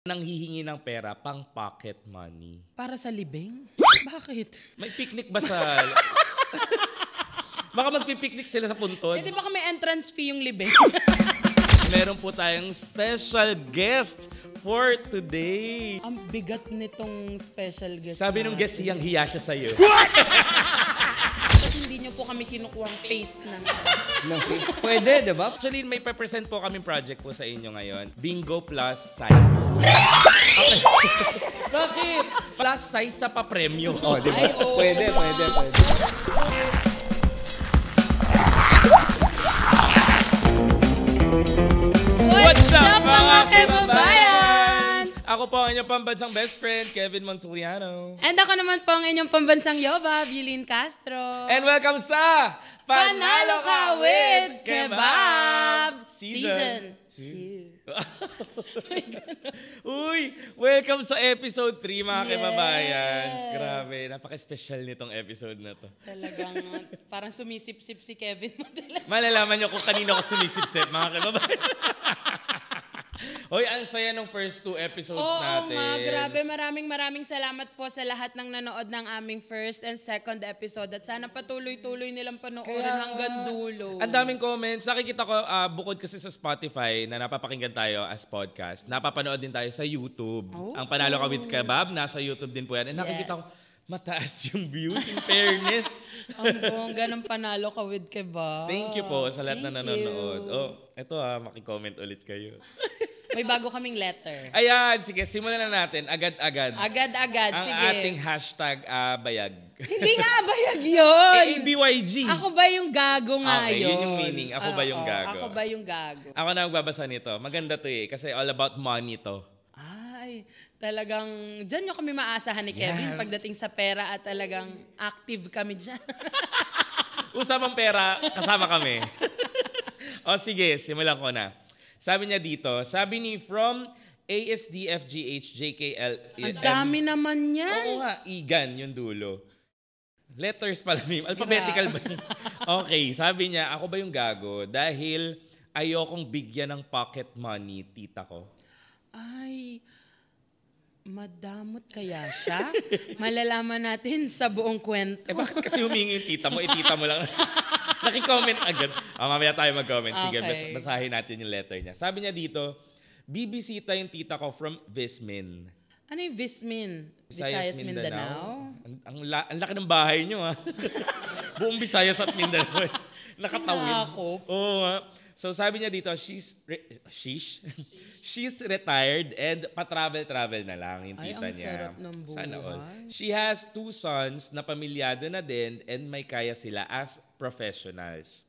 nang hihingi ng pera pang pocket money. Para sa libing? Bakit? May picnic ba sa... Baka magpipiknik sila sa puntod. Eh, di baka may entrance fee yung libing? Meron po tayong special guest for today. Ang bigat nitong special guest. Sabi nung guest, hiyang-hiya siya sa'yo. Hindi niyo po kami kinukuhang face ng... Pwede, di ba? Actually, may pa-present po kaming project po sa inyo ngayon. Bingo plus size. Okay. Bakit? Plus size sa pa-premyo. Oh, di ba? Pwede. What's up, mga kababayans? Ako po ang inyong pambansang best friend, Kevin Montoliano. And ako naman po ang inyong pambansang yoba, Vilin Castro. And welcome sa Panalo Ka with Kebab Season 2. Uy, welcome sa episode 3, mga Yes. kababayans. Grabe, napaka-special nitong episode na to. Talagang parang sumisip-sip si Kevin mo talaga. Malalaman niyo kung kanino ko sumisip-sip, mga kababayan. Hoy, ang saya ng first 2 episodes natin. Oo nga, grabe. Maraming salamat po sa lahat ng nanood ng aming first and second episode. At sana patuloy-tuloy nilang panoorin hanggang dulo. Ang daming comments. Nakikita ko, bukod kasi sa Spotify na napapakinggan tayo as podcast, napapanood din tayo sa YouTube. Ang Panalo Ka with Kebab, nasa YouTube din po yan. And nakikita ko, mataas yung views, in fairness. Ang bongga ng Panalo Ka with Kebab. Thank you po sa lahat na Thank nanonood. you. Oh, eto makicomment ulit kayo. May bago kaming letter. Ayan, sige, simulan na natin. Agad-agad. Agad-agad, Ang sige. ating hashtag bayag. Hindi nga bayag yun. ABYG. Ako ba yung gago nga Okay, yun? yun yung meaning. Ako ba yung gago? Ako ba yung gago? Ako na magbabasa nito. Maganda to kasi all about money to. Ay, talagang dyan yung kami maasahan ni Kevin pagdating sa pera at talagang active kami dyan. Usapang pera, kasama kami. O sige, simulan ko na. Sabi niya dito, sabi ni from ASDFGHJKL. Ang dami naman yan. Oo nga, Igan yung dulo. Letters pala ni alphabetical ba yun? Okay, sabi niya, ako ba yung gago? Dahil ayokong bigyan ng pocket money, tita ko. Ay, madamot kaya siya? Malalaman natin sa buong kwento. Bakit kasi humingi yung tita mo? Tita mo lang. Naki-comment agad. Mamaya tayo mag-comment. Sige, Okay. basahin natin yung letter niya. Sabi niya dito, bibisita yung tita ko from Vismin. Ano yung Vismin? Visayas, Mindanao? Ang laki ng bahay niyo, ha? Buong Visayas at Mindanao. Nakatawid. Sinakop. Oo, ha? So sabi niya dito, she's retired and pa-travel-travel na lang yung Ay, tita ang niya. sarap ng buhay. Sana all. She has 2 sons na pamilyado na din and may kaya sila as professionals.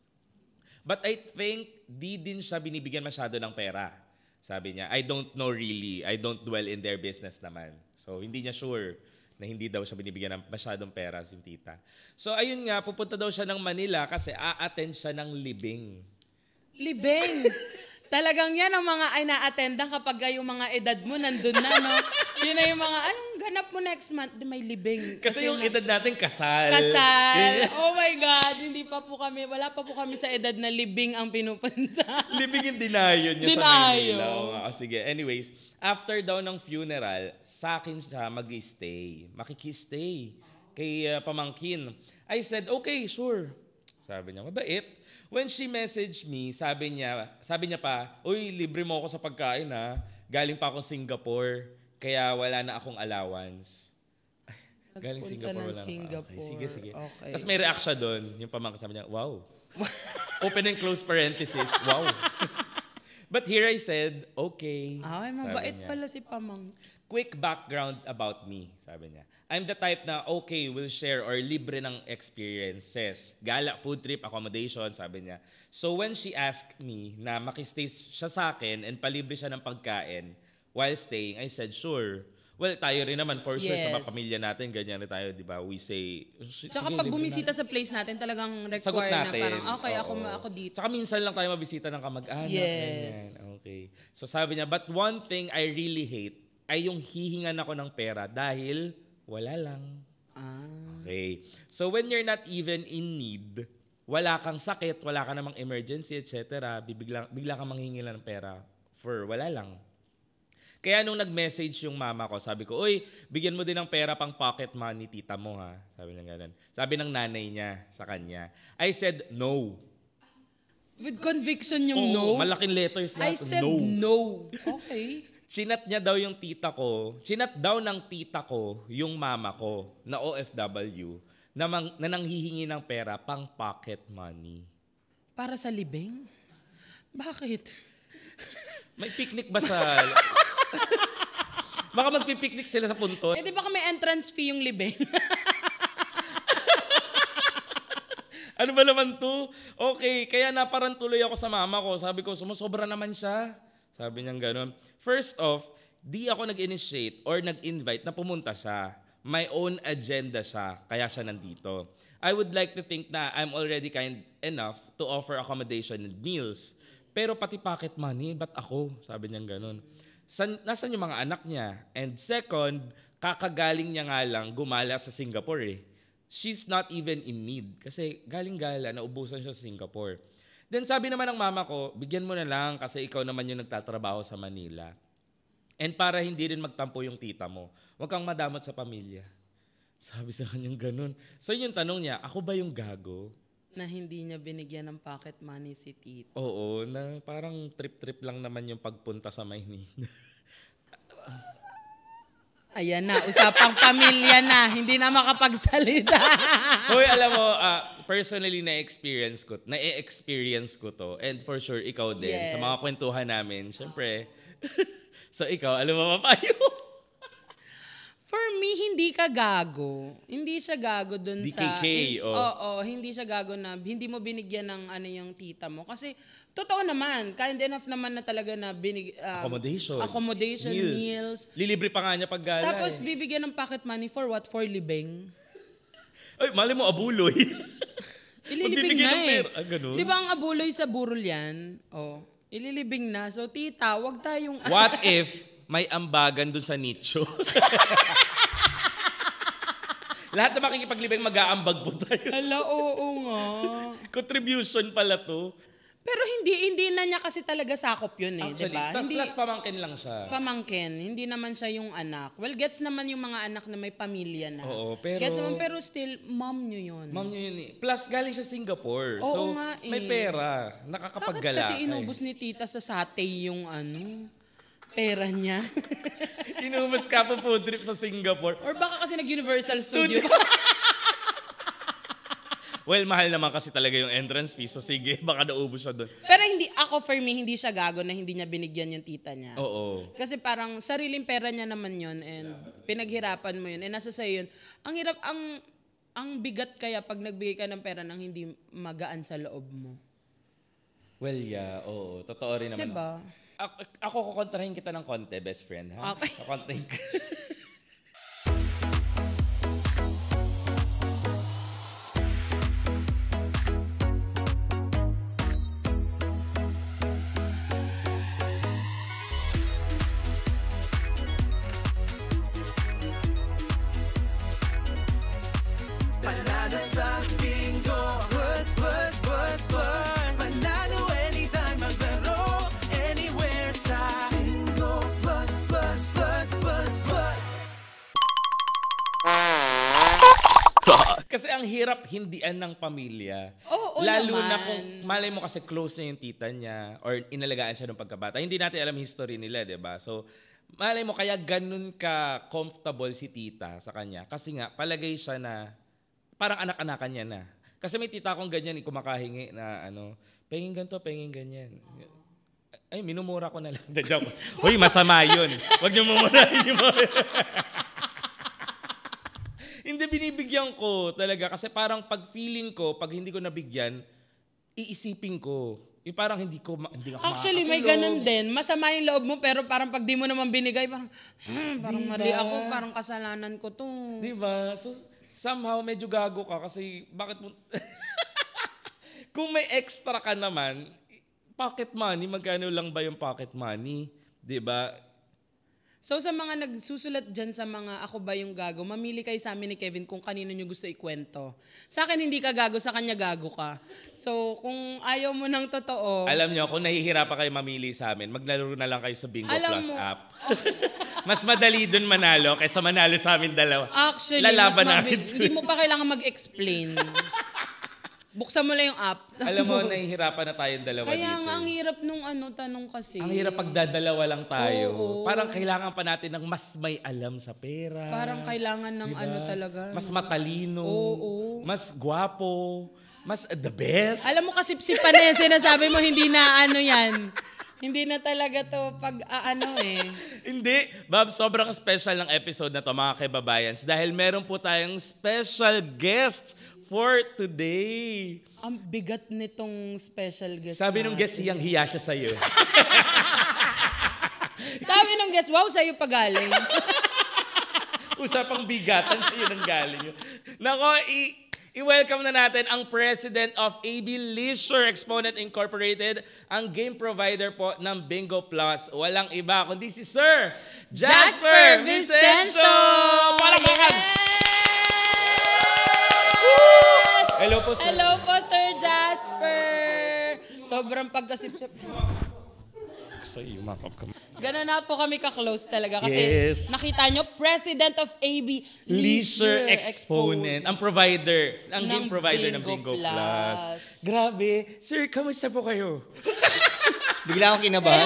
But I think di din siya binibigyan masyado ng pera. Sabi niya, I don't know really. I don't dwell in their business naman. So hindi niya sure na hindi daw siya binibigyan ng masyadong pera yung tita. So ayun nga, pupunta daw siya ng Manila kasi a-attend siya ng libing. Libing. Talagang yan ang mga ay na-attendan kapag yung mga edad mo nandun na, no? Yun na yung mga, anong ganap mo next month? May libing. Kasi yung edad natin kasal. Kasal. Oh my God. Wala pa po kami sa edad na libing ang pinupunta. Libing yung dinayon niya sa Dinayo. Manila. Oo nga. Sige, anyways. After daw ng funeral, sa akin siya mag-stay. Makikistay. Kay pamangkin. I said, okay, sure. Sabi niya, mabait. When she messaged me, sabi niya pa, uy, libre mo ako sa pagkain ha. Galing pa ako Singapore, kaya wala na akong allowance. Galing Singapore, wala na. Okay, sige. Okay. Tapos may react siya doon. Yung pamangkin sabi niya, wow. Open and close parenthesis, wow. But here I said, okay. Ay, mabait pala si Pamang. Quick background about me, sabi niya. I'm the type na okay, will share or libre ng experiences. Gala, food trip, accommodation, sabi niya. So when she asked me na makistay siya sa akin and palibre siya ng pagkain while staying, I said, sure. Well, tayo rin naman, for sure, sa mga pamilya natin, ganyan rin tayo, di ba? We say, Tsaka pag bumisita sa place natin, talagang sagot require na natin. parang, okay, ako dito. Tsaka minsan lang tayo mabisita ng kamag-anak. Yes. Ganyan. Okay. So sabi niya, but one thing I really hate ay yung hihingan ako ng pera dahil wala lang. Okay. So when you're not even in need, wala kang sakit, wala ka namang emergency, etc., bigla kang manghingi ng pera for wala lang. Kaya nung nag-message yung mama ko, sabi ko, uy, bigyan mo din ng pera pang pocket money, tita mo ha. Sabi niya ganun. Sabi ng nanay niya sa kanya. I said, no. With conviction yung Oo, no? malaking letters I lahat. said no. Okay. Chinat niya daw yung tita ko, chinat daw ng tita ko yung mama ko na OFW na nanghihingi ng pera pang pocket money. Para sa libing? Bakit? May picnic ba sa... Baka magpipiknik sila sa punto. Eh di baka may entrance fee yung libing? Ano ba naman to? Okay, kaya naparang tuloy ako sa mama ko. Sabi ko, sumusobra naman siya. Sabi niya gano'n. First off, di ako nag-initiate or nag-invite na pumunta siya. My own agenda siya, kaya siya nandito. I would like to think na I'm already kind enough to offer accommodation and meals. Pero pati pocket money, ba't ako? Sabi niya gano'n. Nasaan yung mga anak niya? And second, kakagaling niya nga lang gumala sa Singapore eh. She's not even in need. Kasi galing-gala, naubusan siya sa Singapore. Then sabi naman ng mama ko, bigyan mo na lang kasi ikaw naman yung nagtatrabaho sa Manila. And para hindi rin magtampo yung tita mo, huwag kang madamot sa pamilya. Sabi sa kanyang ganun. So yung tanong niya, ako ba yung gago? Na hindi niya binigyan ng pocket money si tita. Oo, na parang trip-trip lang naman yung pagpunta sa Maynila. Ayan na, usapang pamilya na, hindi na makapagsalita. Hoy, alam mo, personally na-experience ko to. And for sure, ikaw din. Yes. Sa mga kwentuhan namin, syempre. So ikaw, alam mo papayo? For me, hindi ka gago. Hindi siya gago dun DKK, sa... Oo, hindi siya gago na hindi mo binigyan ng ano yung tita mo. Kasi, totoo naman, kind enough naman na talaga na accommodation, meals. Lilibre pa nga niya pag gala. Tapos, bibigyan ng pocket money for what? For libing? Ay, mali mo, abuloy. Ililibing Magbibigay na ng eh. pera. Ganun? Di ba ang abuloy sa burol yan? Oh, ililibing na. So, tita, wag tayong... What if may ambagan dun sa nicho? Lahat na makikipaglibing mag-aambag po tayo. Hala, oo nga. Contribution pala to. Pero hindi na niya kasi talaga sakop yun eh, Actually, diba? Hindi, plus pamangkin lang siya. pamangkin, hindi naman siya yung anak. Well, gets naman yung mga anak na may pamilya na. Oo, pero... Gets naman, pero still, mom nyo yun. Ma'am niyo yun eh. Plus, galing siya Singapore. Oo so, nga eh. may pera. Bakit Nakakapaggala. kasi inubos ni tita sa satay yung pera niya? Inubos ka po food trip sa Singapore. Or baka kasi nag-Universal Studio. Well, mahal naman kasi talaga yung entrance fee. So sige, baka naubos siya doon. Pero for me, hindi siya gago na hindi niya binigyan yung tita niya. Oo. Kasi parang sariling pera niya naman yun and pinaghirapan mo yun. And nasa sa'yo yun. Ang hirap, ang bigat kaya pag nagbigay ka ng pera nang hindi magaan sa loob mo. Well, yeah. Oo. Totoo rin naman. Diba? Ako kukontrahin kita ng konti, best friend. Ha? Okay. Kukontrahin ka. Panalo sa bingo, bus, bus, bus, bus. Panalo anytime, maglaro, anywhere sa bingo, bus, bus, bus, bus, bus. Kasi ang hirap hindian ng pamilya. Oo Lalo naman. na kung malay mo kasi close na yung tita niya or inalagaan siya ng pagkabata. Hindi natin alam history nila, di ba? So, malay mo kaya ganun ka comfortable si tita sa kanya. Kasi nga, palagay siya na parang anak-anakan niya na. Kasi may tita akong ganyan, kumakahingi na pengin ganito, pengin ganyan. Ay, minumura ko na lang. Joke. Uy, masama yun. Huwag niyo mumurahin yung mga... Hindi, binibigyan ko talaga. Kasi parang pag feeling ko, pag hindi ko nabigyan, iisipin ko. Yung parang hindi ako Actually, may ganun din. Masama yung loob mo, pero parang pag di mo naman binigay, parang mali ako, parang kasalanan ko to. Diba? So, somehow, medyo gago ka kasi bakit mo... Kung may extra ka naman, pocket money, magkano lang ba yung pocket money? Diba? So sa mga nagsusulat dyan sa mga ako ba yung gago, mamili kayo sa amin ni Kevin kung kanino nyo gusto ikwento. Sa akin hindi ka gago, sa kanya gago ka. So kung ayaw mo ng totoo, Alam nyo, kung nahihirapan kayo mamili sa amin, maglalaro na lang kayo sa Bingo Alam Plus mo- app. Mas madali dun manalo kaysa manalo sa amin dalawa. actually, Lalaban mas namin. hindi mo pa kailangan mag-explain. Buksan mo lang yung app. Alam mo, nahihirapan na tayong dalawa Kaya dito. nga, ang hirap nung tanong kasi. Ang hirap pagdadalawa lang tayo. Oo. Parang kailangan pa natin ng mas may alam sa pera. Parang kailangan ng Diba? talaga. Mas matalino. Oo. Mas gwapo. Mas the best. Alam mo, kasipsipan na yan. Sinasabi mo, hindi na yan. Hindi na talaga to pag Hindi. Bob, sobrang special ng episode na to mga kababayans dahil meron po tayong special guest for today. Ang bigat nitong special guest. Sabi nung natin. guest, hiyang-hiya siya sa'yo. Sabi nung guest, wow, sa'yo pagaling. Usapang bigatan sa'yo nang galing yun. Nako, i-welcome na natin ang President of AB Leisure Exponent Incorporated, ang game provider po ng Bingo Plus. Walang iba kundi si Sir Jasper Vicencio! Palakpakan! Hello po, sir. Hello po, Sir Jasper. Sobrang pagkasipsip. So, yumakap ka. Ganun na po kami ka-close talaga. Kasi Yes. nakita nyo, President of AB Leisure Exponent. Ang provider, ang Ng game provider ng Bingo Bingo Plus. Plus. Grabe. Sir, kamusta po kayo? Bigla akong kinabahan.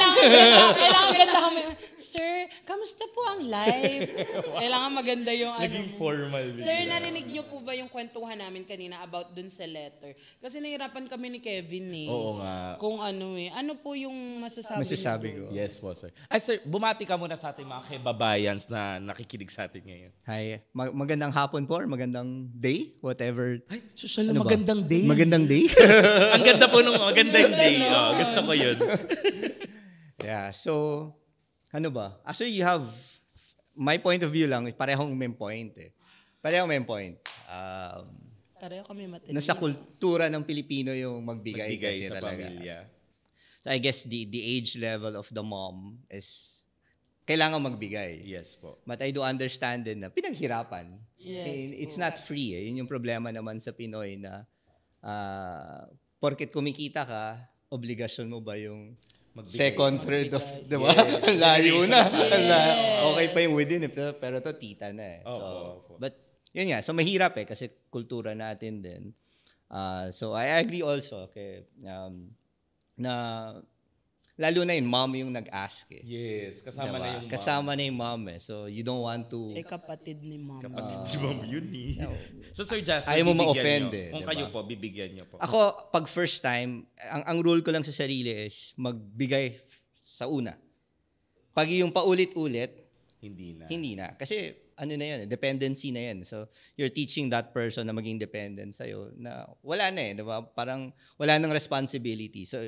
Kailangan ganda kami. Sir, kamusta po ang live? Kailangan maganda yung Naging formal. Sir, narinig niyo po ba yung kwentuhan namin kanina about dun sa letter? Kasi nahirapan kami ni Kevin eh. Oo nga. Kung ano po yung masasabi Masasabi niyo ko. dun? Yes po, sir. Ay, sir, bumati ka muna sa ating mga kababayans na nakikinig sa atin ngayon. Hi. Magandang hapon po or magandang day, whatever. Ay, social Ano ba? magandang day. Magandang day. Ang ganda po nung magandang day. Oh, gusto ko yun. Yeah, so, ano ba? Actually, you have, my point of view lang, parehong main point eh. Parehong main point. Pareho kami matalino. Nasa kultura ng Pilipino yung magbigay, Magbigay kasi sa talaga. pamilya. So I guess the age level of the mom is kailangan magbigay. Yes po. But I do understand din na pinaghirapan. Yes, I mean, it's not free eh. Yun yung problema naman sa Pinoy na porket kumikita ka, obligasyon mo ba yung Magbigay. second, third of, di ba? Yes. Layo na. Okay pa yung within, pero to tita na eh. So, Opo. but yun nga, so mahirap eh kasi kultura natin din. So I agree also na lalo na yun, mom yung nag-ask eh. Yes, kasama Diba? na yung mom. Kasama na yung mom eh. So you don't want to... kapatid ni mama. Kapatid si mom yun eh. So, Sir Jasper, Ayaw mo bibigyan ma-offend nyo. eh, Kung diba? kayo po, bibigyan nyo po. Ako, pag first time, ang rule ko lang sa sarili is magbigay sa una. Pag yung paulit-ulit, Hindi na. hindi na. Kasi ano na yun, dependency na yan. So, you're teaching that person na maging dependent sa'yo na wala na eh, di ba? Parang wala nang responsibility. So,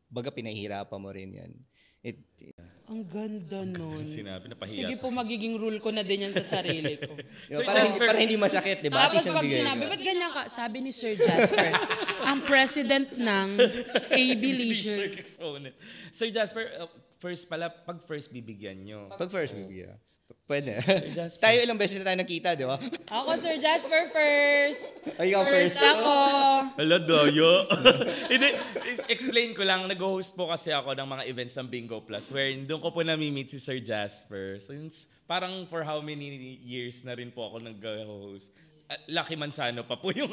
baga pinahihirapan mo rin yan. Ang ganda nun. Sinabi, napahiya. Sige po, magiging rule ko na din yan sa sarili ko. Diba? Sir Para, Jasper- para hindi masakit, di ba? At Tapos least pag nagbigay sinabi, ka. ba't ganyan ka? Sabi ni Sir Jasper, ang president ng AB Leisure. Leisure Exponent. Sir Jasper, first pala, pag first bibigyan nyo. Pag first, bibigyan. Pwede. Jasper. Tayo ilang beses na tayo nakita, di ba? Ako, Sir Jasper, first. Ay, ikaw first. ako. Hala, dayo. Hindi, explain ko lang, nag-host po kasi ako ng mga events ng Bingo Plus wherein doon ko po nami-meet si Sir Jasper. Since parang for how many years na rin po ako nag-host. Lucky Manzano pa po yung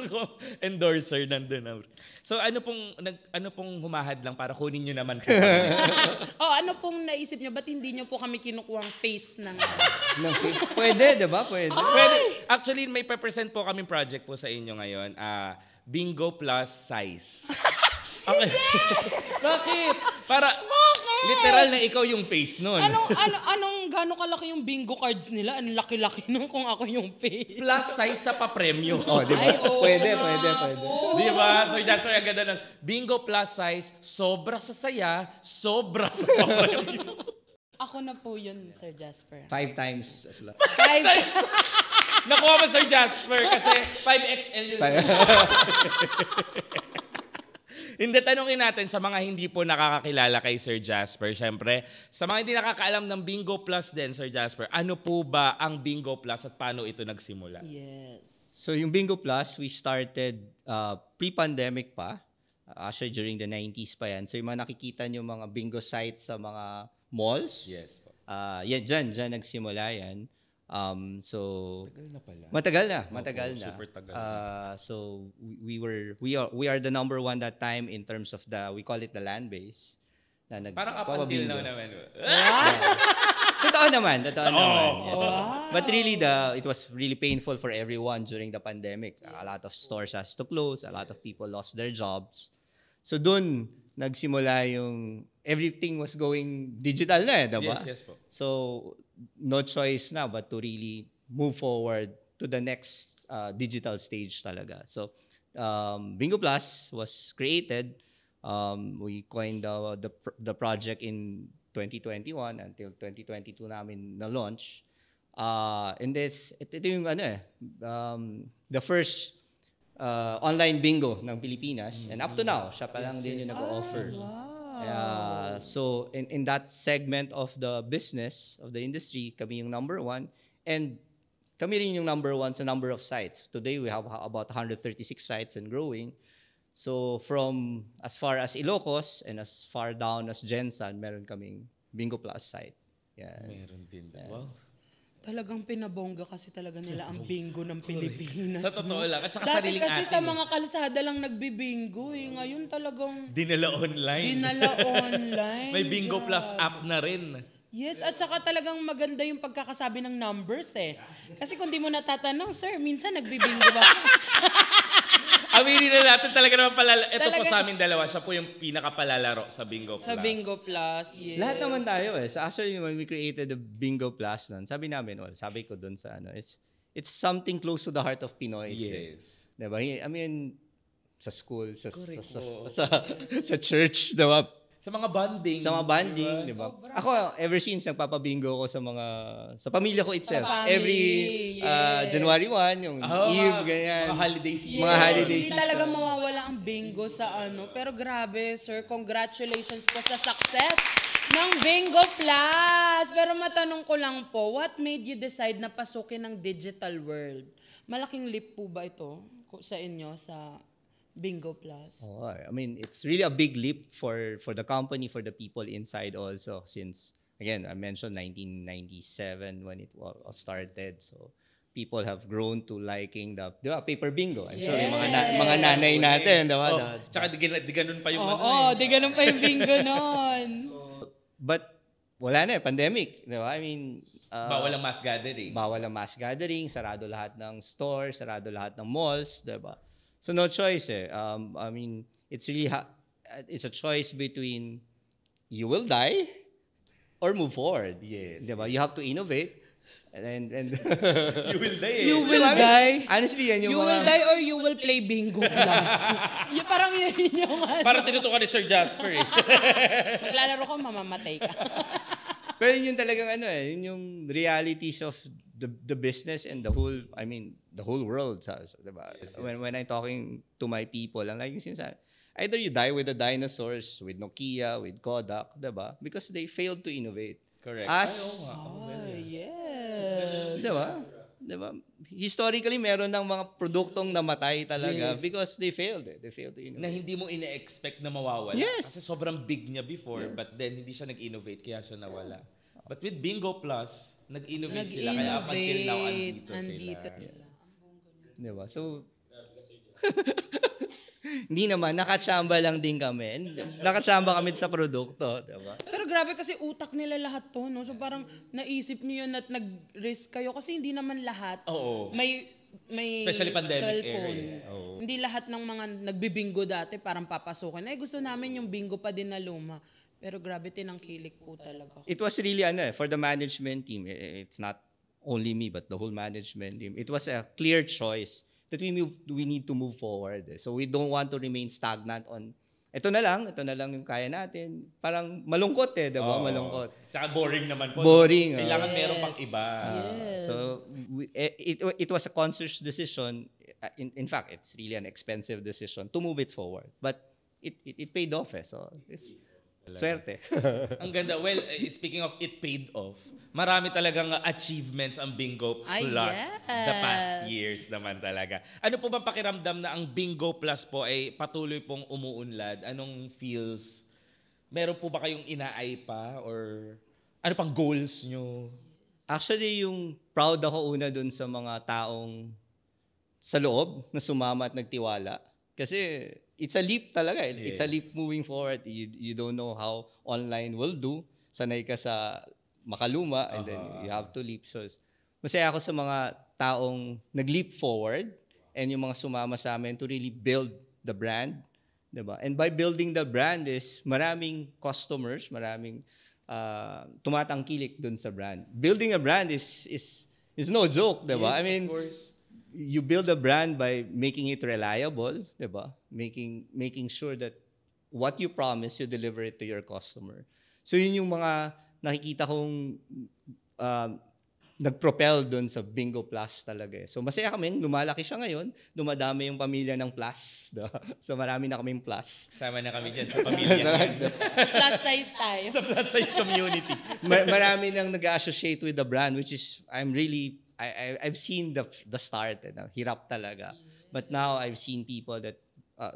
endorser nandun. So ano pong humahad lang para kunin nyo naman po. Ano pong naisip nyo? Ba't hindi nyo po kami kinukuhang face ng... Pwede, di ba? Pwede. Pwede. Actually, may present po kaming project po sa inyo ngayon. Bingo Plus Size. Okay. Bakit? Para literal na ikaw yung face nun. Anong gano'ng kalaki yung bingo cards nila? Ang laki-laki nung kung ako yung face. Plus size sa papremyo. Oh, di ba? Ay, oo Pwede. Di ba? So, just ang ganda nun. Bingo Plus Size, sobra sa saya, sobra sa papremyo. Ako na po yun, Sir Jasper. 5 times as long. 5. Nakuha mo, Sir Jasper, kasi 5XL yun. Hindi, tanungin natin sa mga hindi po nakakakilala kay Sir Jasper. Siyempre, sa mga hindi nakakaalam ng Bingo Plus din, Sir Jasper, ano po ba ang Bingo Plus at paano ito nagsimula? Yes. So yung Bingo Plus, we started pre-pandemic pa. Actually, during the 90s pa yan. So yung mga nakikita nyo mga bingo sites sa mga malls. Yes po. Dyan nagsimula yan. So Tagal na pala. matagal na. Super tagal. So we are the number one that time in terms of we call it the land base. Na Parang up until now nagpapabingo. naman. Totoo naman. Oh. Yeah. But really, it was really painful for everyone during the pandemic. A lot of stores has to close. A lot of people lost their jobs. So dun nagsimula yung everything was going digital na diba? Yes po. So no choice na but to really move forward to the next digital stage talaga. So Bingo Plus was created. We coined the project in 2021 until 2022 namin na launch. And ito yung the first online bingo ng Pilipinas, and up to now siya pa lang din yung nag-offer. So in that segment of the business of the industry, kami yung number one, and kami rin yung number one sa number of sites. Today we have about 136 sites and growing. So from as far as Ilocos and as far down as Jensan, meron kaming Bingo Plus site. Meron din. Wow. Talagang pinabongga kasi talaga nila ang bingo ng Pilipinas. Sa totoo lang. At saka Dati sariling kasi atin. sa mga kalsada lang nagbibingo eh. Ngayon talagang Dinala online. online. May Bingo Plus Grabe. app na rin. Yes, at saka talagang maganda yung pagkakasabi ng numbers eh. Kasi kung di mo natatanong, sir, minsan nagbibingo ba? Aminin na natin talaga naman pala. Ito po Talaga. sa amin dalawa. Siya po yung pinakapalalaro sa Bingo Plus. Sa Bingo Plus, yes. Lahat naman tayo eh. So actually, when we created the Bingo Plus nun, sabi namin, sabi ko dun sa it's something close to the heart of Pinoy. Yes. Diba? I mean, sa school, sa church, diba? Sa mga bonding. Sa mga banding, diba? Ako, ever since, nagpapabingo ko sa pamilya ko itself. family, Every January 1, yung Eve, ganyan. Mga holiday season. Mga holiday Hindi talaga mawawala ang bingo sa Pero grabe, sir, congratulations po sa success ng Bingo Plus. Pero matanong ko lang po, what made you decide na pasukin ng digital world? Malaking leap po ba ito sa inyo sa Bingo Plus? Oh, I mean, it's really a big leap for the company, for the people inside also. Since, again, I mentioned 1997 when it all started. So, people have grown to liking the paper bingo. I'm sure yung mga nanay natin. Diba? Tsaka di ganun pa yung Di ganun pa yung bingo nun. But, wala na pandemic. Diba? I mean, bawal ang mass gathering. bawal ang mass gathering, sarado lahat ng stores, sarado lahat ng malls, diba? So no choice eh. I mean, it's really it's a choice between you will die or move forward. Yes. Diba? You have to innovate and You will die eh. You will Diba? I mean, die. honestly, yan yung You mga will die or you will play Bingo Plus. Parang yun yung Parang tinutukan ni Sir Jasper eh. maglalaro ka, mamamatay ka. Pero yun yung talagang yun yung realities of the business and the whole world. So, diba? Yes. When I'm talking to my people, I'm like, either you die with the dinosaurs, with Nokia, with Kodak, diba? Because they failed to innovate. Correct. Yes. Diba? Historically, meron ng mga produktong namatay talaga Yes. because they failed. They failed to Na innovate. hindi mo ine-expect na mawawala. Yes. Kasi sobrang big niya before, but then hindi siya nag-innovate, kaya siya nawala. But with Bingo Plus, nag-innovate sila. Kaya up until now, andito sila. Diba? So, hindi naman, nakatsamba lang din kami. And nakatsamba kami sa produkto. Diba? Pero grabe kasi utak nila lahat to, no? So parang naisip niyo yun at nag-risk kayo kasi hindi naman lahat Oo. may Especially pandemic cellphone. area. Oo. Hindi lahat ng mga nagbibingo dati parang papasukin. Gusto namin yung bingo pa din na luma. Pero grabe, tinangkilik po talaga. It was really, for the management team, it's not only me, but the whole management team. It was a clear choice that we need to move forward. So we don't want to remain stagnant on, ito na lang yung kaya natin. Parang malungkot diba? Oo. Malungkot. Tsaka boring naman po. Boring. Kailangan meron pang iba. Yes. So it was a conscious decision. In fact, it's really an expensive decision to move it forward. But it paid off eh. So, it's swerte. Ang ganda. Well, speaking of it paid off, marami talagang achievements ang Bingo Ay, Plus the past yes. years naman talaga. Ano po bang pakiramdam na ang Bingo Plus po ay patuloy pong umuunlad? Anong feels? Meron po ba kayong inaay pa? Or ano pang goals nyo? Actually, yung proud ako una dun sa mga taong sa loob na sumama at nagtiwala. Kasi it's a leap talaga. It's a leap moving forward. You don't know how online will do. Sanay ka sa makaluma and then you have to leap. So, masaya ako sa mga taong nag-leap forward and yung mga sumama sa amin to really build the brand. Diba? And by building the brand is maraming customers, maraming tumatangkilik dun sa brand. Building a brand is no joke, diba? Yes, I mean, of course. you build a brand by making it reliable, diba? Making sure that what you promise, you deliver it to your customer. So yun yung mga nakikita kong nag-propel doon sa Bingo Plus talaga. So masaya kami, lumalaki siya ngayon, dumadami yung pamilya ng Plus. Diba? So marami na kaming Plus. Sama na kami dyan sa pamilya. Plus size tayo. Sa plus size community. Marami nang nag-associate with the brand, which is, I've seen the start. Hirap talaga. But now I've seen people that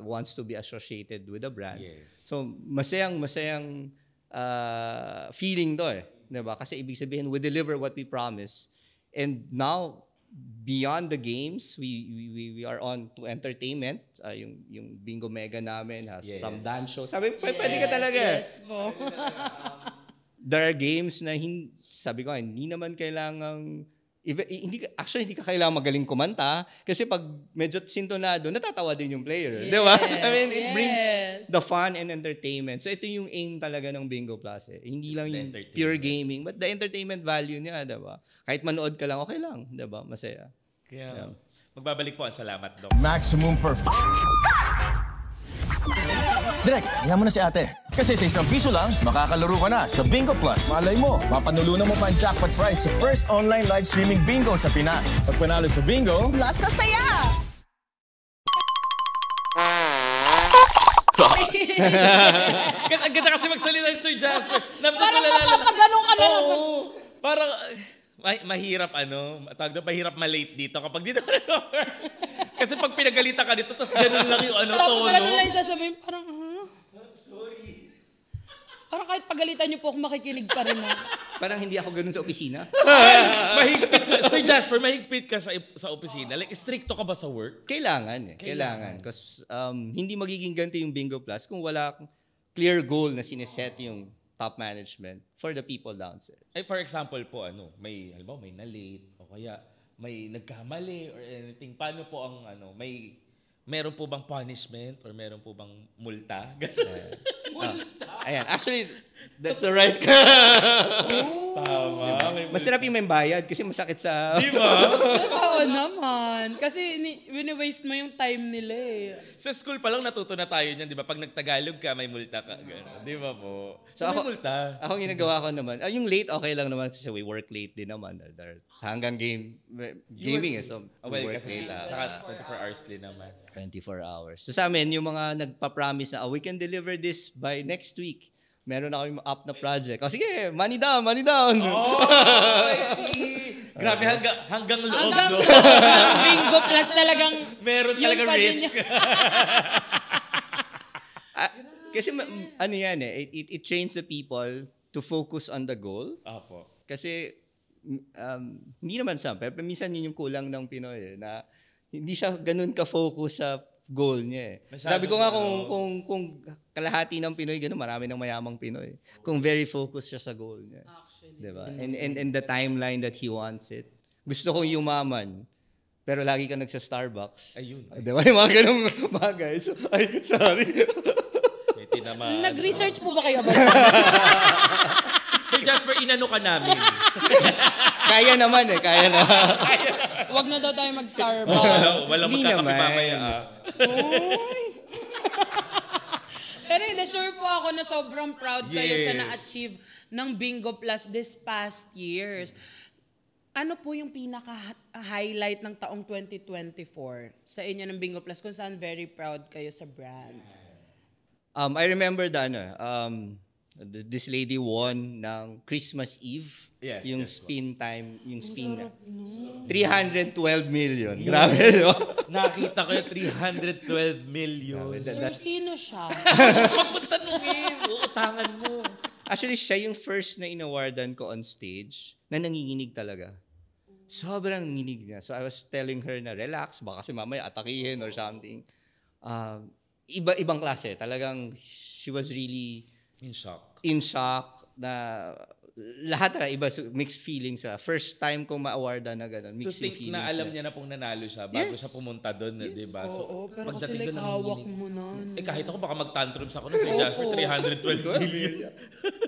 wants to be associated with the brand. Yes. So masayang feeling to eh. Diba? Kasi ibig sabihin, we deliver what we promise. And now, beyond the games, we are on to entertainment. Yung Bingo Mega namin has some dance shows. Sabi, pwede ka talaga. Yes po. There are games na sabi ko, hindi naman kailangang hindi ka kailangan magaling kumanta kasi pag medyo sintonado, natatawa din yung player. Yes, Di ba? I mean, it brings yes. the fun and entertainment. So ito yung aim talaga ng Bingo Plus. Eh. Hindi lang yung pure gaming, but the entertainment value niya, di ba? Kahit manood ka lang, okay lang. Di ba? Masaya. Kaya, magbabalik po ang salamat, Doc. Maximum Direk, yan mo na si ate. Kasi sa ₱1 lang, makakalaro ka na sa Bingo Plus. Malay mo, mapanulunan mo pa ang jackpot prize sa first online live streaming bingo sa Pinas. Pag panalo sa bingo, Plus sa saya! Ang ganda kasi magsalita si Sir Jasper. Parang mapapaganon ka na. Oo. Parang, mahirap mahirap ma-late dito kapag dito ka na. Kasi pag pinagalitan ka dito, tapos ganun lang yung Tapos tono. ganun lang yung sasabihin, parang, sorry. Parang kahit pagalitan niyo po ako, makikinig pa rin ako. Parang hindi ako ganun sa opisina. Mahigpit. Sir Jasper, mahigpit ka sa opisina. Like, stricto ka ba sa work? Kailangan. Because hindi magiging ganito yung Bingo Plus kung wala clear goal na sineset yung top management for the people downstairs. For example po, may na-late o kaya may nagkamali or anything. Paano po ang meron po bang punishment or meron po bang multa? Ayan. Actually, that's the right Tama. Masarap yung may bayad kasi masakit sa... Di ba? Oo naman. Kasi wini-waste mo yung time nila eh. Sa school pa lang natuto na tayo niyan, di ba? Pag nagtagalog ka, may multa ka. Gano'n. Di ba po? So may multa. Ako ginagawa ko naman. Yung late, okay lang naman kasi we work late din naman. Hanggang gaming eh. So, we work kasi late. Tsaka 24 hours din naman. 24 hours. So sa amin, yung mga nagpa-promise na, we can deliver this by next week. Meron na kami up na project. Sige, money down. Oh, grabe, hanggang loob. Hanggang Bingo Plus talagang Meron yun talaga pa din risk. Kasi yan eh, it trains the people to focus on the goal. Apo. Kasi hindi naman siya. Pero minsan yun yung kulang ng Pinoy eh, na hindi siya ganun ka-focus sa goal niya eh. Sabi ko nga kung kalahati ng Pinoy ganun, marami ng mayamang Pinoy. Kung very focused siya sa goal niya. Actually. Diba? And the timeline that he wants it. Gusto kong yumaman, pero lagi ka nagsa-Starbucks. Ayun. Diba? Yung mga ganung bagay. So, sorry. May tinamaan. Nag-research po ba kayo ba? Sir Jasper, inano ka namin. Kaya naman. Huwag na daw tayo mag-Starbucks. Walang Hindi magkakape naman. mamaya. Pero sure po ako na sobrang proud kayo sa Yes. na-achieve ng Bingo Plus this past years. Ano po yung pinaka-highlight ng taong 2024 sa inyo ng Bingo Plus kung saan very proud kayo sa brand? I remember this lady won ng Christmas Eve. Yes, yung yes, spin time, yung spin na. 312 million. Grabe, di ba? Nakita ko yung 312 million. Sir, sino siya? Huwag mo tanungin. Uutangan mo. Actually, siya yung first na inawardan ko on stage na nanginginig talaga. Sobrang nanginginig niya. So I was telling her na relax, baka kasi mamaya atakihin or something. Ibang klase. Talagang she was really In shock. Na lahat na iba, mixed feelings. First time kong ma-awardan na gano'n. To Mixed think feelings. na alam niya na pong nanalo siya bago siya pumunta doon, di ba? Oo, pero kasi pagdating like doon, hawak nanginginig. mo na. Kahit ako baka mag-tantrums ako na Sir Jasper, 312 million.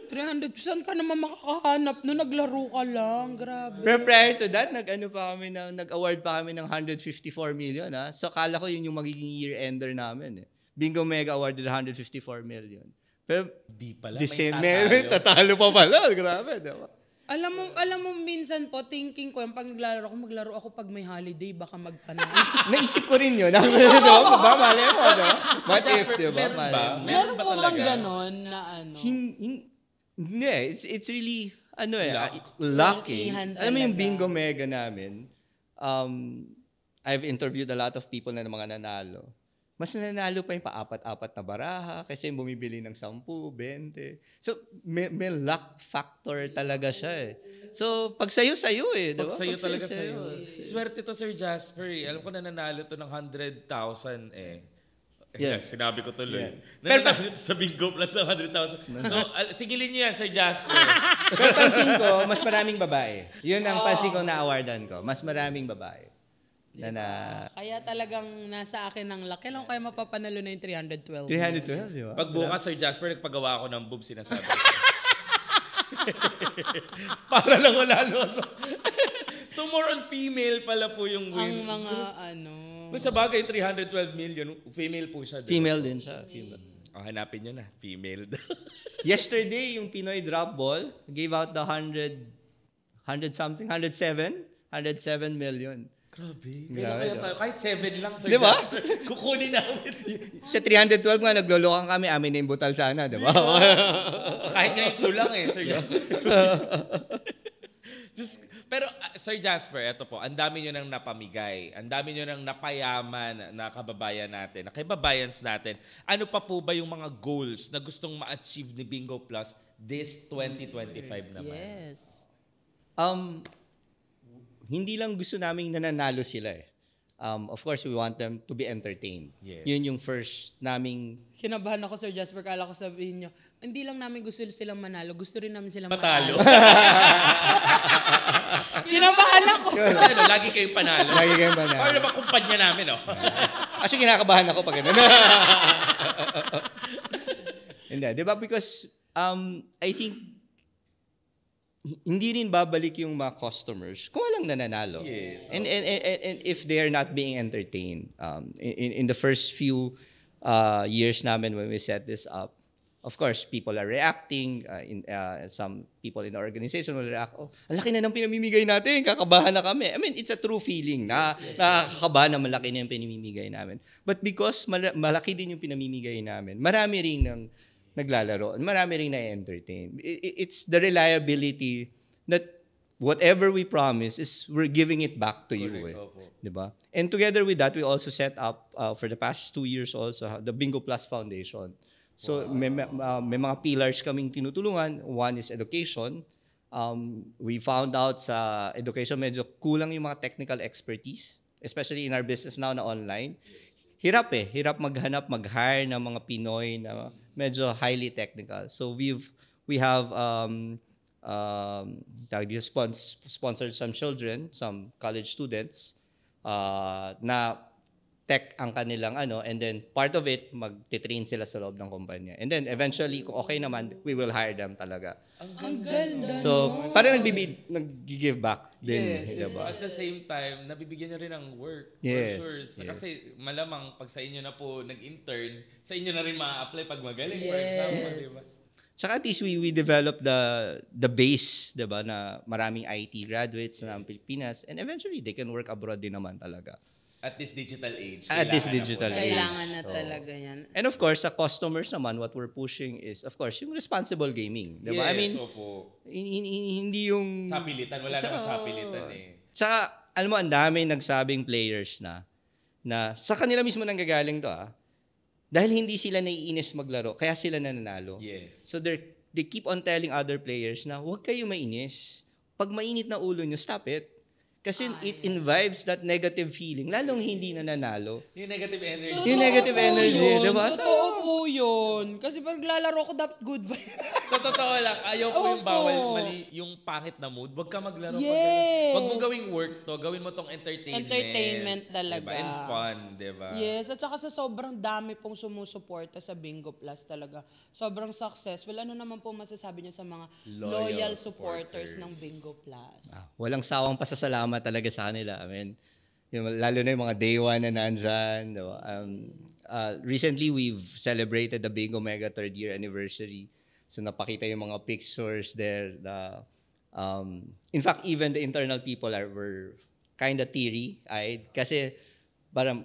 300, saan ka naman makakahanap no? Naglaro ka lang, grabe. Pero prior to that, nag-award pa kami ng 154 million. Ha? So kala ko yun yung magiging year-ender namin. Bingo Mega Award with 154 million. Pero Di pala, may tatalo pa pala. Grabe, diba? Alam mo, minsan po, thinking ko, yung pag maglaro ako pag may holiday, baka magpanalo. Naisip ko rin yun. Diba? Malay mo, diba? What if, diba? Meron ba? Meron Meron ba po bang talaga? ganon na ano? Hindi. It's really, lucky. Sweltihan Alam mo yung talaga. Bingo Mega namin, I've interviewed a lot of people na mga nanalo. Mas nanalo pa yung pa-apat-apat na baraha kasi bumibili ng 10, 20. So, may luck factor talaga siya eh. So, pag sayo-sayo eh. Diba? Pag sa'yo talaga sa'yo. Swerte to Sir Jasper. Alam ko na nanalo to ng 100,000 eh. Yeah. Sinabi ko tuloy. Yeah. Nanalo to sa Bingo Plus ng 100,000. So, sigilin niyo yan, Sir Jasper. Pero pansin ko, mas maraming babae. Yun ang pansin ko na awardan ko. Mas maraming babae. Kaya talagang nasa akin ang luck. Kailan ko kaya mapapanalo na yung 312? 312, di ba? Pag bukas, Sir Jasper, nagpagawa ako ng boob, sinasabi ko. Para lang wala no. So more on female pala po yung win. Ang mga ano. Kung sa bagay, 312 million, female po siya. Diba? Female din siya. Female. Hanapin nyo na, female daw. Yesterday, yung Pinoy drop ball gave out the 107 million. Grabe. Grabe, Kaya kahit 7 lang, Sir Diba? Jasper, kukunin namin. Sa 312 nga, naglolokan kami, amin na yung butal sana, di ba? Kahit nga ito lang eh, Sir Jasper. Pero Sir Jasper, eto po, ang dami nyo nang napamigay. Ang dami nyo nang napayaman na kababayan natin, na kaibabayans natin. Ano pa po ba yung mga goals na gustong ma-achieve ni Bingo Plus this 2025 naman? Yes. Hindi lang gusto naming nananalo sila eh. Of course, we want them to be entertained. Yes. Yun yung first naming... Kinabahan ako, Sir Jasper. Kala ko sabihin nyo, hindi lang namin gusto silang manalo, gusto rin namin silang Matalo. Kinabahan ako. Kasi lagi kayong panalo. Lagi kayong panalo. Para naman kumpanya namin, oh. Actually, kinakabahan ako pag ganun. Hindi, di ba? Because I think hindi rin babalik yung mga customers kung walang nananalo. Yes. And if they're not being entertained. In the first few years namin when we set this up, of course, people are reacting. Some people in the organization will react, oh, ang laki na ng pinamimigay natin, kakabahan na kami. I mean, it's a true feeling na nakakabahan na malaki na yung pinamimigay namin. But because malaki din yung pinamimigay namin, marami rin ng naglalaro, marami rin na-entertain. It's the reliability that whatever we promise is we're giving it back to you. Diba? And together with that, we also set up for the past 2 years also the Bingo Plus Foundation. So may mga pillars kaming tinutulungan. One is education. We found out sa education medyo kulang yung mga technical expertise, especially in our business now na online. Hirap mag-hire ng mga Pinoy na medyo highly technical. So we have sponsored some children, some college students na tech ang kanilang and then part of it magti-train sila sa loob ng kumpanya. And then eventually kung okay naman, we will hire them talaga. Ang ganda. So parang nag-give back din, Yes, diba? at the same time, nabibigyan nyo rin ng work. Yes, For sure. yes. Kasi malamang pag sa inyo na po nag-intern, sa inyo na rin ma-apply pag magaling, for example, di ba? Saka at least we develop the base, 'di ba, na maraming IT graduates na ng Pilipinas and eventually they can work abroad din naman talaga. At this digital age. At this kailangan na po digital talaga. age. Kailangan na talaga yan. And of course, sa customers naman, what we're pushing is, of course, yung responsible gaming. Diba? Yes, I mean, opo. hindi yung... Sapilitan. Wala namang sapilitan eh. Saka, alam mo, ang dami nagsabing players na sa kanila mismo nanggagaling to dahil hindi sila naiinis maglaro, kaya sila nananalo. Yes. So they keep on telling other players na huwag kayo mainis. Pag mainit na ulo nyo, stop it. Kasi it imbibes that negative feeling, lalong hindi nananalo. Yung negative energy. Yung negative energy, diba? Totoo po yun. Kasi pag lalaro ko, dapat good vibe. Sa totoo lang, ayaw ko yung Opo. bawal, mali, yung pangit na mood. Huwag ka maglaro. Yes. Huwag mo gawing work to. Gawin mo tong entertainment. Entertainment talaga. Diba? And fun, diba? Yes, at saka sa sobrang dami pong sumusuporta sa Bingo Plus talaga. Sobrang successful. Ano naman po masasabi niyo sa mga loyal supporters ng Bingo Plus? Walang sawang pasasalamat talaga sa kanila. I mean, lalo na yung mga day one na nandyan. Diba? Recently, we've celebrated the Bingo Mega 3rd year anniversary. So napakita yung mga pictures there. In fact, even the internal people were kind of teary-eyed. Kasi parang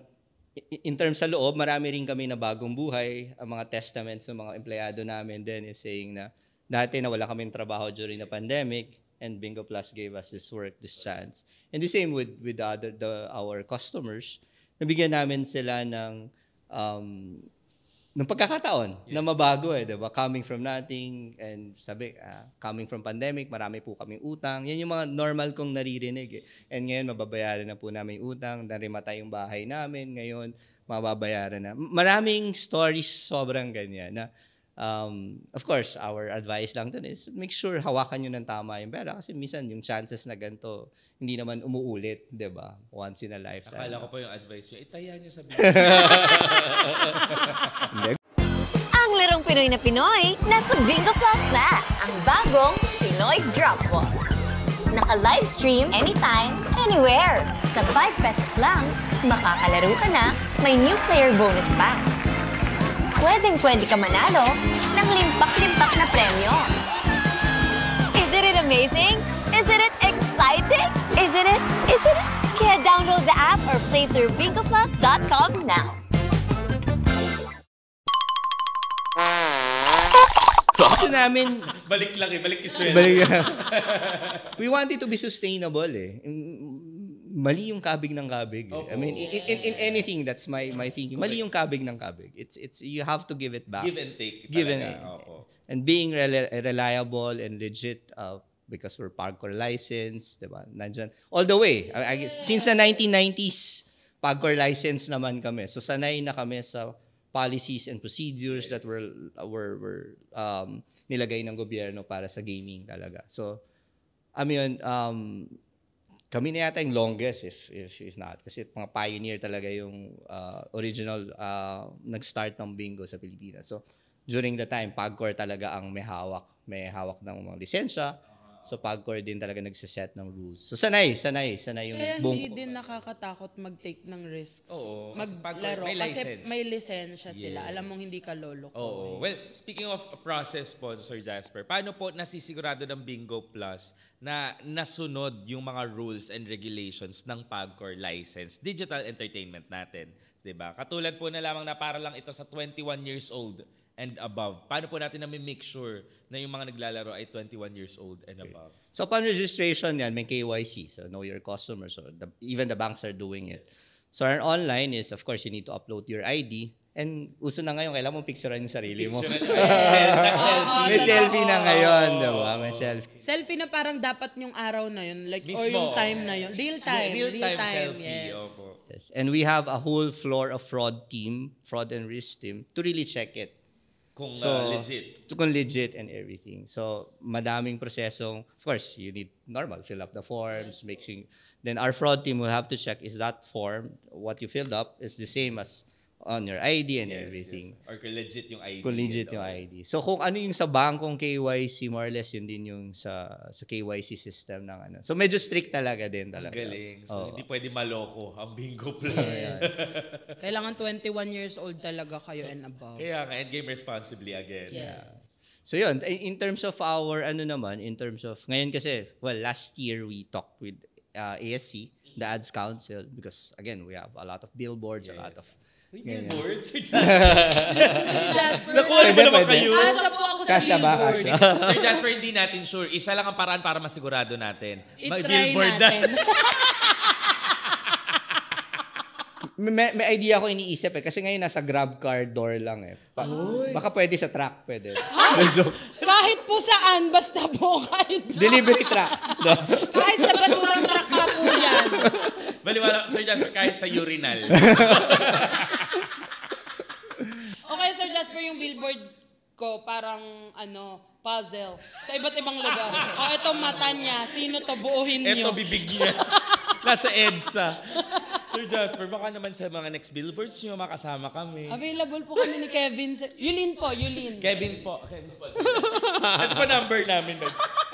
in terms sa loob, marami rin kami na bagong buhay. Ang mga testaments ng mga empleyado namin din is saying na dati na wala kaming trabaho during the pandemic and Bingo Plus gave us this work, this chance. And the same with our customers. Nabigyan namin sila ng pagkakataon na mabago diba? Coming from nothing and coming from pandemic, marami po kaming utang. Yan yung mga normal kong naririnig And ngayon, mababayaran na po namin yung utang. Narimatay yung bahay namin. Ngayon, mababayaran na. Maraming stories sobrang ganyan na of course, our advice lang dun is make sure hawakan nyo ng tama yung pera kasi minsan yung chances na ganito hindi naman umuulit, diba? Once in a lifetime. Akala ko pa yung advice nyo, itaya nyo sa Ang larong Pinoy na Pinoy, nasa Bingo Plus na. Ang bagong Pinoy Drop Ball. Naka-livestream anytime, anywhere. Sa 5 pesos lang, makakalaro ka na, may new player bonus pa. Pwedeng-pwede ka manalo ng limpak-limpak na premyo. Isn't it amazing? Isn't it exciting? Isn't it? Kaya download the app or play through bingoplus.com now. Gusto namin, Balik lang balik iswel. we want it to be sustainable Mali yung kabig ng kabig. I mean, in anything, that's my thinking. Mali yung kabig ng kabig. It's you have to give it back. Give and take. Give talaga. and and being reliable and legit because we're Pagcor license, diba? Nandyan. All the way. I guess, since the 1990s, Pagcor license naman kami. So sanay na kami sa policies and procedures that were nilagay ng gobyerno para sa gaming talaga. So, kami na yata yung longest if not. Kasi mga pioneer talaga yung original nag-start ng bingo sa Pilipinas. So, during the time, Pagcor talaga ang may hawak ng mga lisensya. So, Pagcor din talaga nagsiset ng rules. So, sanay yung Kaya buong... hindi din nakakatakot mag-take ng risks. Oo, kasi Maglaro. may Kasi license. may lisensya sila. Yes. Alam mong hindi ka loloko. Oo. Well, speaking of process po, Sir Jasper, paano po nasisigurado ng Bingo Plus na nasunod yung mga rules and regulations ng Pagcor license, digital entertainment natin, 'di ba? Katulad po na lamang na para lang ito sa 21 years old and above. Paano po natin na make sure na yung mga naglalaro ay 21 years old and above? So, upon registration yan, may KYC. So, know your customers. So, even the banks are doing it. So, our online is, of course, you need to upload your ID. And uso na ngayon, kailangan mong picturean yung sarili mo. Selfie. May selfie na ngayon, diba? May selfie. Selfie na parang dapat yung araw na yun. Like, or Mismo. yung time na yun. Real time. Real-time selfie. Yes. Opo. Yes. And we have a whole floor of fraud and risk team, to really check it. Kung legit. Kung legit and everything. So, madaming prosesong, of course, you need normal, fill up the forms, make sure. Then our fraud team will have to check, is that form, what you filled up, is the same as on your ID and everything. Yes. Or kung legit yung ID. Kung legit yung ID. So, kung ano yung sa bangkong KYC, more or less, yun din yung sa KYC system ng ano. So, medyo strict talaga din talaga. Galing. So, hindi pwede maloko ang Bingo Plus. Kailangan 21 years old talaga kayo and above. Kaya and game responsibly again. Yes. So yun, in terms of our, in terms of, ngayon kasi, well, last year we talked with ASC the ads council because again, we have a lot of billboards, a lot of Billboard, Sir Sir Jasper. Nakuha mo naman Pwede. kayo. Kasha po ako sa Kasha ba? billboard. Kasha? Sir Jasper, hindi natin sure. Isa lang ang paraan para masigurado natin. I-try natin. May idea ako iniisip kasi ngayon nasa grab car door lang baka pwede sa truck, pwede. So, Kahit po saan, basta po kahit sa, delivery truck. No? kahit sa basurang truck pa po yan. Baliwala, Sir Jasper, kahit sa urinal. Okay, Sir Jasper, yung billboard ko parang puzzle sa iba't ibang lugar. Ito mata niya. Sino to? Buuhin niyo. Eto, bibig niya. Nasa EDSA. Sir Jasper, baka naman sa mga next billboards nyo, makasama kami. Available po kami ni Kevin. Yulin po, Yulin. Kevin po. Sir Jasper. Ito pa number namin.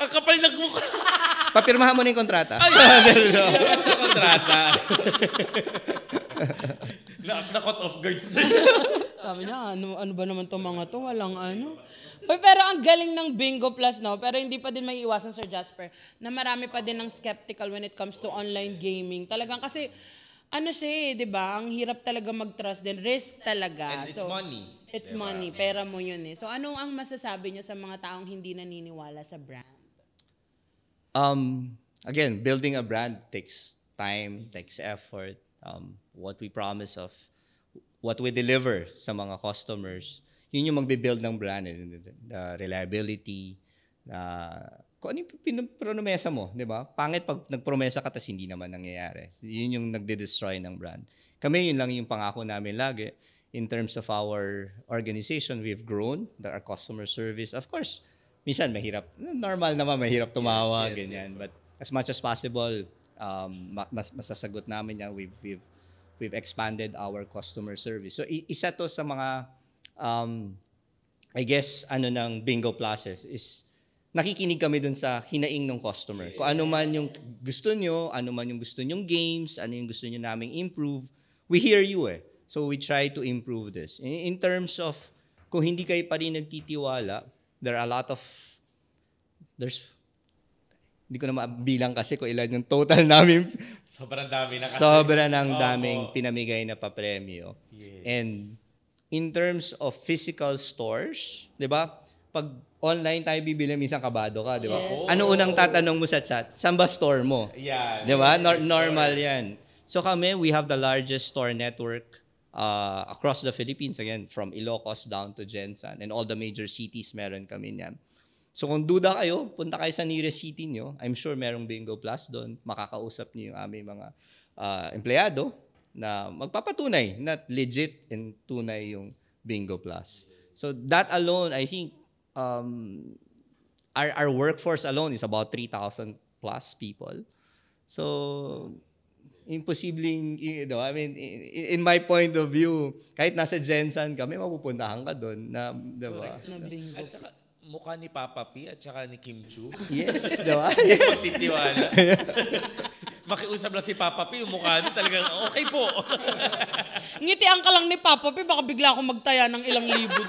Ang kapal ng mukha. Papirmahan mo na yung kontrata. Ay, labas sa kontrata. Na-cut off guard si Sir Jasper. Sabi niya, ano ba naman itong mga to? Walang Uy, pero ang galing ng Bingo Plus, no? Pero hindi pa din may iwasan, Sir Jasper, na marami pa din ng skeptical when it comes to online gaming. Talagang kasi, siya di ba? Ang hirap talaga mag-trust din. Risk talaga. And it's money. It's money. Pera mo yun So, ano ang masasabi niyo sa mga taong hindi naniniwala sa brand? Again, building a brand takes time, takes effort. What we promise of what we deliver sa mga customers, yun yung magbe-build ng brand. The reliability, kung ano yung promesa mo, di ba? Pangit pag nagpromesa ka tas hindi naman nangyayari. Yun yung nagde-destroy ng brand. Kami, yun lang yung pangako namin lagi. In terms of our organization, we've grown, our customer service. Of course, minsan mahirap. Normal naman, mahirap tumawag, ganyan. But as much as possible, masasagot namin yan. We've expanded our customer service. So, isa to sa mga, I guess, ng Bingo Pluses is nakikinig kami dun sa hinaing ng customer. Kung ano man yung gusto nyo, ano man yung gusto nyong games, ano yung gusto nyo naming improve, we hear you So, we try to improve this. In terms of, kung hindi kayo pa rin nagtitiwala, there are a lot of, hindi ko na mabilang kasi kung ilan yung total namin. Sobrang dami na kasi. Sobrang daming pinamigay na papremyo. Yes. And in terms of physical stores, di ba? Pag online tayo bibili, minsan kabado ka, di ba? Yes. Ano unang tatanong mo sa chat? Saan ba store mo? Yeah. Di ba? Normal yan. So kami, we have the largest store network across the Philippines. Again, from Ilocos down to Jensan. And all the major cities meron kami niyan. So kung duda kayo, punta kayo sa nearest city nyo. I'm sure merong Bingo Plus doon. Makakausap niyo yung aming mga empleyado na magpapatunay na legit and tunay yung Bingo Plus. So that alone, I think, our workforce alone is about 3,000 plus people. So, imposibleng, I mean, in my point of view, kahit nasa Jensan kami, mapupuntahan ka doon na, diba? Na Bingo. At saka, mukha ni Papa P at saka ni Kim Chu. Yes, diba? Yes. Magtitiwala. Makiusap lang si Papa P, yung mukha niya talagang, okay po. Ngitian ka lang ni Papa P, baka bigla akong magtaya ng ilang libo.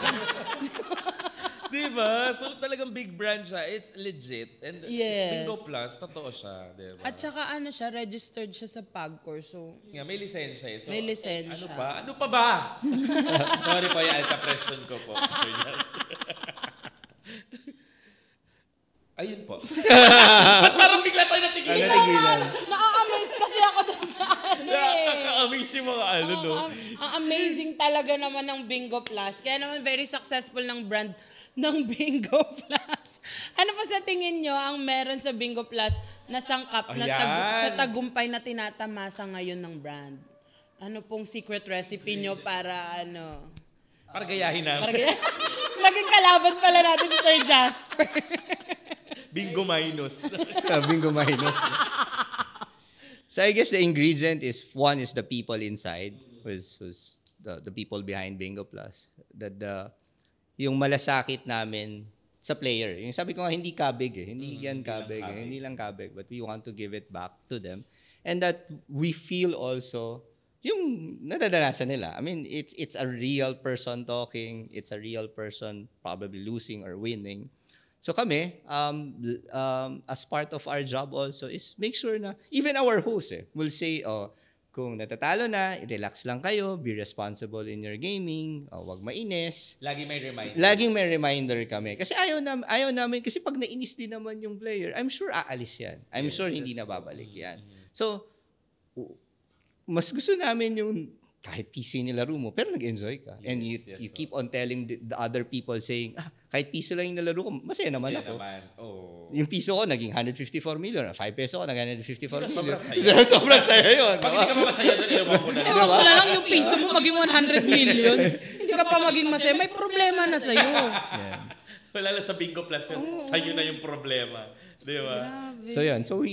Diba? So talagang big brand siya. It's legit. And it's Yes. Bingo Plus. Totoo siya. Diba? At saka siya, registered siya sa PAGCOR. So, Nga, may lisensya eh. So, May lisensya. Ano pa? Ano pa ba? Sorry po, yung alta pression ko po. Sir Jas. Ayun po. Ba't parang bigla tayo natigilan? Natigilan. na-amaze kasi ako dun sa Nakaka-amaze yung mga no? Ang amazing talaga naman ng Bingo Plus. Kaya naman very successful ng brand ng Bingo Plus. Ano pa sa tingin nyo ang meron sa Bingo Plus na sangkap na sa tagumpay na tinatamasa ngayon ng brand? Ano pong secret recipe nyo para Para gayahin namin. Naging kalaban pala natin si Sir Jasper. Bingo minus. Bingo minus. So I guess the ingredient is, one is the people inside, who's the people behind Bingo Plus. Yung malasakit namin sa player. Yung sabi ko nga, hindi kabig Hindi yan kabig. Hindi lang kabig. But we want to give it back to them. And that we feel also yung nadadanasan nila. I mean, it's a real person talking. It's a real person probably losing or winning. So kami, as part of our job also is make sure na, even our host will say, kung natatalo na, relax lang kayo, be responsible in your gaming, wag mainis. Laging may reminder kami. Kasi ayaw namin, kasi pag nainis din naman yung player, I'm sure aalis yan. I'm sure hindi na babalik yan. So, mas gusto namin yung kahit PC nilaro mo, pero nag-enjoy ka. And you keep on telling the other people saying, kahit piso lang yung nilaro ko, masaya naman ako. Yung piso ko, naging 154 million. 5 peso ko, naging 154 million. Sobrang saya yun. Pag hindi ka pa masaya doon, ewan ko na. Ewan ko na lang yung piso mo maging 100 million. Hindi ka pa maging masaya. May problema na sa'yo. Wala lang sa Bingo Plus yun. Sa'yo na yung problema. Di ba? So yun. So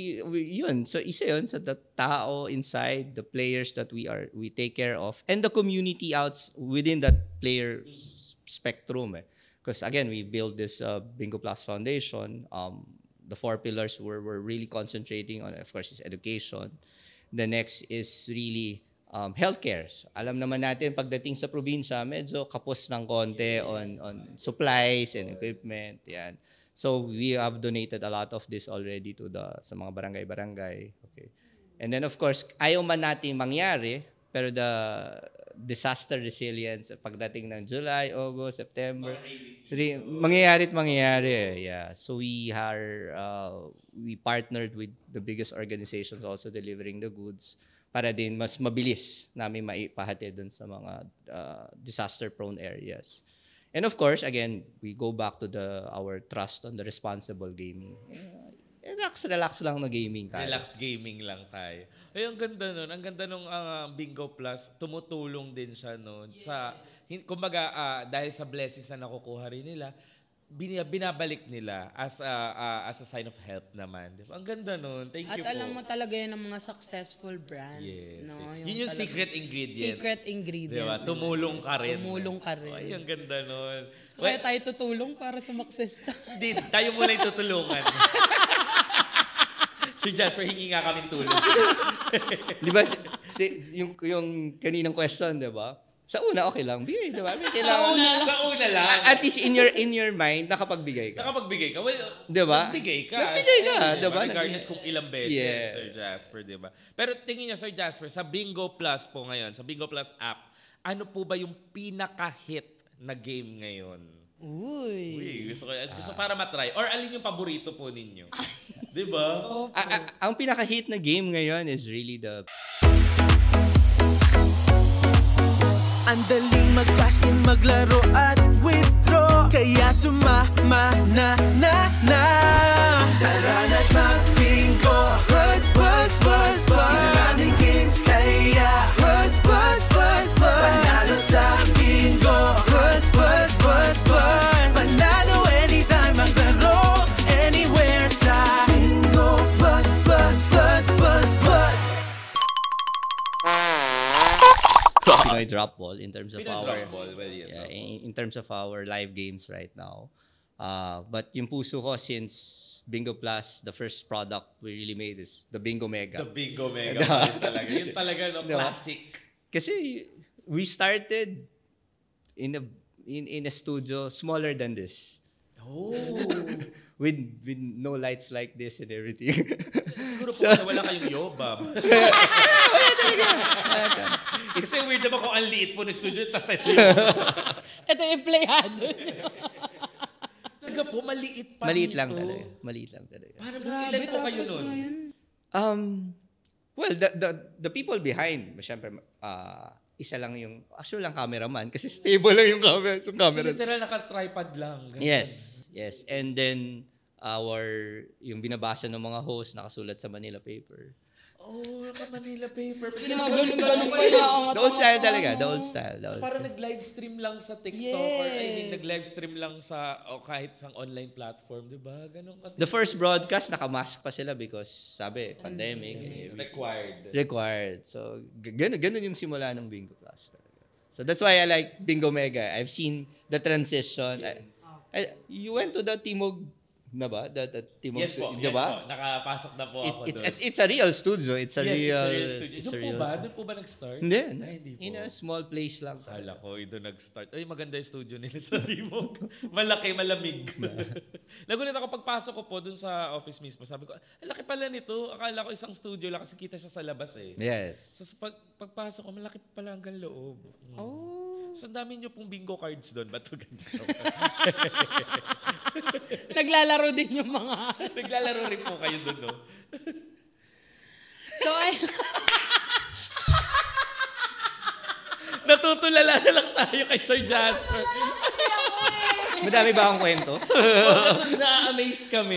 So isa yun sa the tao inside, the players that we take care of, and the community outs within that player spectrum. Because again, we built this Bingo Plus Foundation. The 4 pillars we're really concentrating on, of course, is education. The next is really healthcare. So, alam naman natin pagdating sa probinsya, medyo kapos ng konti on supplies and equipment. Yan. So we have donated a lot of this already to sa mga barangay. Okay. And then of course, ayaw man natin mangyari, pero the disaster resilience pagdating ng July, August, September, mangyayari. Yeah. So we partnered with the biggest organizations also delivering the goods para din mas mabilis namin maipahatid dun sa mga disaster-prone areas. And of course, again, we go back to our trust on the responsible gaming. Relax lang na gaming tayo. Relax gaming lang tayo. Ay, ang ganda nun. Ang ganda nung Bingo Plus, tumutulong din siya nun. Kumbaga, dahil sa blessings na nakukuha rin nila, binabalik nila as a sign of help naman. Diba? Ang ganda nun. Thank you po. At alam mo talaga yan ng mga successful brands. Yes. No? Yun yung secret ingredient. Secret ingredient. Diba? Tumulong ka rin. Ay, ang ganda nun. So, kaya tayo tutulong para sumakses. Hindi, tayo muna yung tutulungan. Sir Jasper, hingi nga kaming tulong. Di ba, yung kaninang question, di ba? Sa una, okay lang. Bigay, di ba? Sa una lang. At least in your mind, nakapagbigay ka. Well, di ba? Nagbigay ka. Di ba? Regardless kung ilang beses, Sir Jasper, di ba? Pero tingin niyo, Sir Jasper, sa Bingo Plus po ngayon, sa Bingo Plus app, ano po ba yung pinaka-hit na game ngayon? Uy, gusto para matry. Or alin yung paborito po ninyo? Di ba? Ang pinaka-hit na game ngayon is really Ang daling mag-cash in, maglaro at withdraw. Kaya sumama na. Tara na't mag-bingo. Buzz. Maraming games kaya buzz. Panalo sa bingo. Buzz. Panalo anytime, maglaro anywhere sa bingo. Buzz. Pinoy Drop Ball in terms of in terms of our live games right now. But yung puso ko, since Bingo Plus, the first product we really made is the Bingo Mega. The Bingo Mega. Yun talaga, no? Classic. Kasi we started in a studio smaller than this. With no lights like this and everything. Siguro po kasi wala kayong yobab. Wala talaga. Kasi weird naman kung ang liit po ng studio, tas ito yung playado. Talaga po, maliit pa Maliit nito. Maliit lang talaga. Parang ilan po kayo nun? Well, the people behind, syempre, isa lang yung, actually lang cameraman, kasi stable lang yung camera. So literal naka-tripod lang. Ganun. Yes. And then, yung binabasa ng mga host, nakasulat sa Manila paper. Manila paper. Ganun pa yun. The old style talaga. The old style. So parang nag-live stream lang sa TikTok or nag-live stream lang sa kahit sa online platform, di ba? Ganun ka. The first broadcast, nakamask pa sila because sabi, pandemic. Required. So, ganun yung simula ng Bingo Plus talaga. So that's why I like Bingo Mega. I've seen the transition. You went to the Timog na ba? Yes po, yes po. Nakapasok na po ako doon. It's a real studio. It's a real studio. Doon po ba nag-start? Hindi. Hindi po. In a small place lang. Kala ko, doon nag-start. Ay, maganda yung studio nila sa Timog. Malaki, malamig. Nagulat ako pagpasok ko po doon sa office mismo. Sabi ko, laki pala nito. Akala ko isang studio lang kasi kita siya sa labas eh. Yes. So pagpasok ko, malaki pala hanggang loob. Oh. So, dami nyo pong bingo cards doon. Ba't ganito? Naglalaro din yung mga... Naglalaro rin po kayo doon, no? So, Natutulala na lang tayo kay Sir Jasper. Madami ba akong kwento? Na-amaze kami.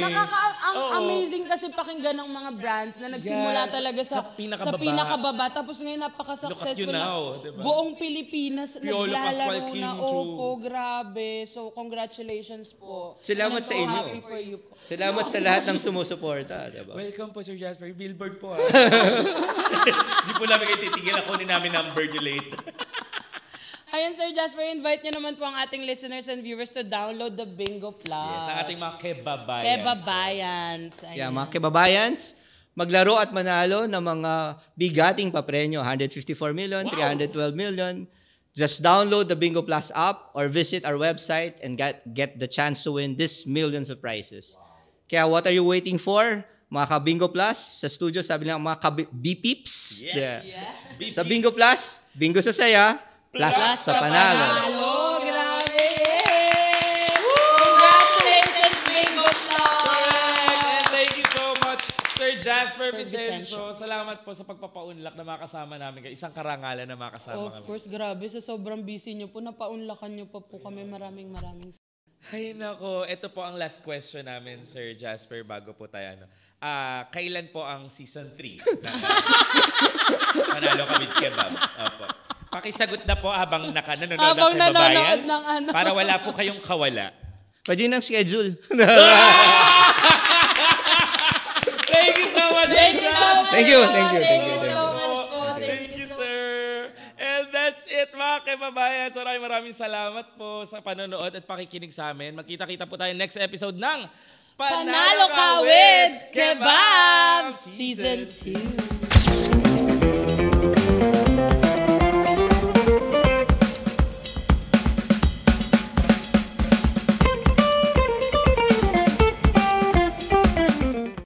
Amazing kasi pakinggan ng mga brands na nagsimula talaga sa pinakababa. Tapos ngayon napaka-successful na diba? buong Pilipinas Piolo Pascual naglalaro Kim na. Chu. Opo, grabe. So, congratulations po. Salamat sa inyo. Happy for you po. Salamat sa lahat ng sumusuporta. Diba? Welcome po, Sir Jasper. Billboard po, ha? Di po namin kayo titigil. Kunin namin number nyo late. Ayan, Sir Jasper, invite niyo naman po ang ating listeners and viewers to download the Bingo Plus. Yes, ang ating mga kebabayans. Kebabayans. Yeah, mga kebabayans, maglaro at manalo ng mga bigating papremyo, 154 million, 312 million. Just download the Bingo Plus app or visit our website and get the chance to win this millions of prizes. Kaya what are you waiting for? Mga ka-Bingo Plus, sa studio, sabi lang mga ka-B-Peeps. Yes. Yeah. Sa Bingo Plus, bingo sa saya, plus sa panalo. Grabe! Congratulations, Bingo Plus! And thank you so much, Sir Jasper Vicencio. Salamat po sa pagpapaunlak na makasama namin kayo. Isang karangalan na makasama kami. Of course, grabe. Sa sobrang busy nyo po, napaunlakan nyo pa po kami. Maraming Ay nako, ito po ang last question namin, Sir Jasper, bago po tayo. Kailan po ang season 3? Panalo Ka with Kebab. Opo. Pakisagot na po habang nanonood ng Kebabayans para wala po kayong kawala. Pwede ng schedule. Thank you so much, Thank you. Thank you so much po. Thank you, sir. And that's it, mga Kebabayans. Maraming salamat po sa panonood at pakikinig sa amin. Magkita-kita po tayo next episode ng Panalo Ka with Kebab Season 2.